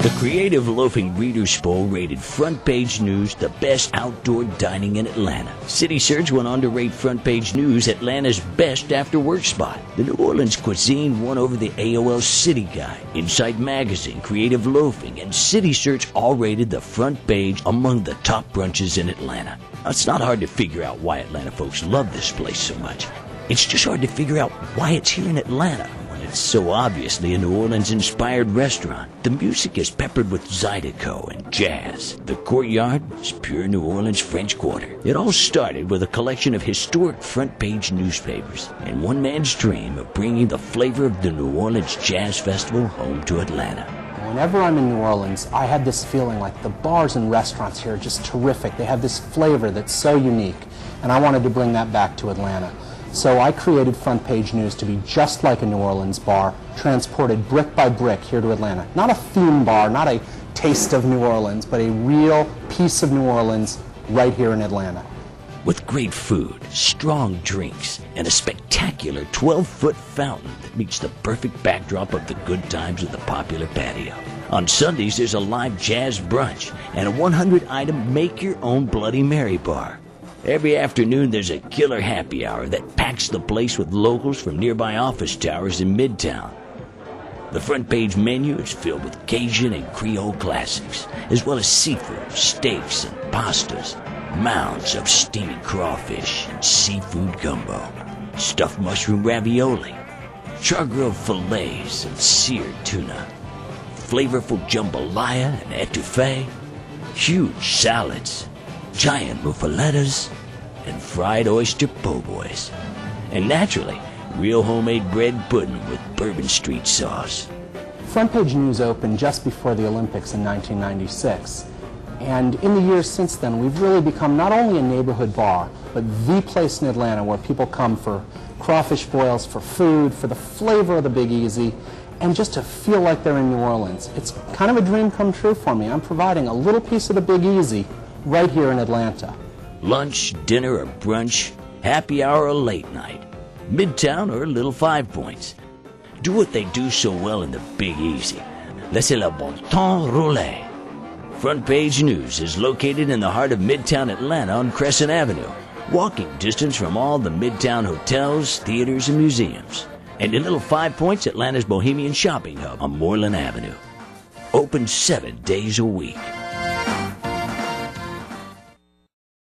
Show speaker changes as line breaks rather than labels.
The Creative Loafing Reader's Poll rated Front Page News the best outdoor dining in Atlanta. City Search went on to rate Front Page News Atlanta's best after-work spot. The New Orleans cuisine won over the AOL City Guide. Inside Magazine, Creative Loafing, and City Search all rated the Front Page among the top brunches in Atlanta. Now, it's not hard to figure out why Atlanta folks love this place so much. It's just hard to figure out why it's here in Atlanta. It's so obviously a New Orleans-inspired restaurant. The music is peppered with zydeco and jazz. The Courtyard is pure New Orleans French Quarter. It all started with a collection of historic front-page newspapers and one man's dream of bringing the flavor of the New Orleans Jazz Festival home to Atlanta.
Whenever I'm in New Orleans, I had this feeling like the bars and restaurants here are just terrific. They have this flavor that's so unique, and I wanted to bring that back to Atlanta. So I created Front Page News to be just like a New Orleans bar, transported brick by brick here to Atlanta. Not a theme bar, not a taste of New Orleans, but a real piece of New Orleans right here in Atlanta.
With great food, strong drinks, and a spectacular 12-foot fountain that meets the perfect backdrop of the good times of the popular Patio. On Sundays, there's a live jazz brunch and a 100-item make-your-own Bloody Mary bar. Every afternoon, there's a killer happy hour that packs the place with locals from nearby office towers in Midtown. The Front Page menu is filled with Cajun and Creole classics, as well as seafood, steaks, and pastas, mounds of steaming crawfish and seafood gumbo, stuffed mushroom ravioli, char-grilled fillets and seared tuna, flavorful jambalaya and etouffee, huge salads, giant muffalettas, and fried oyster po' boys. And naturally, real homemade bread pudding with Bourbon Street sauce.
Front Page News opened just before the Olympics in 1996. And in the years since then, we've really become not only a neighborhood bar, but the place in Atlanta where people come for crawfish boils, for food, for the flavor of the Big Easy, and just to feel like they're in New Orleans. It's kind of a dream come true for me. I'm providing a little piece of the Big Easy right here in Atlanta.
Lunch, dinner, or brunch, happy hour or late night, Midtown or Little 5 Points. Do what they do so well in the Big Easy. Laissez le bon temps rouler. Front Page News is located in the heart of Midtown Atlanta on Crescent Avenue, walking distance from all the Midtown hotels, theaters, and museums, and in Little 5 Points, Atlanta's bohemian shopping hub on Moreland Avenue. Open 7 days a week.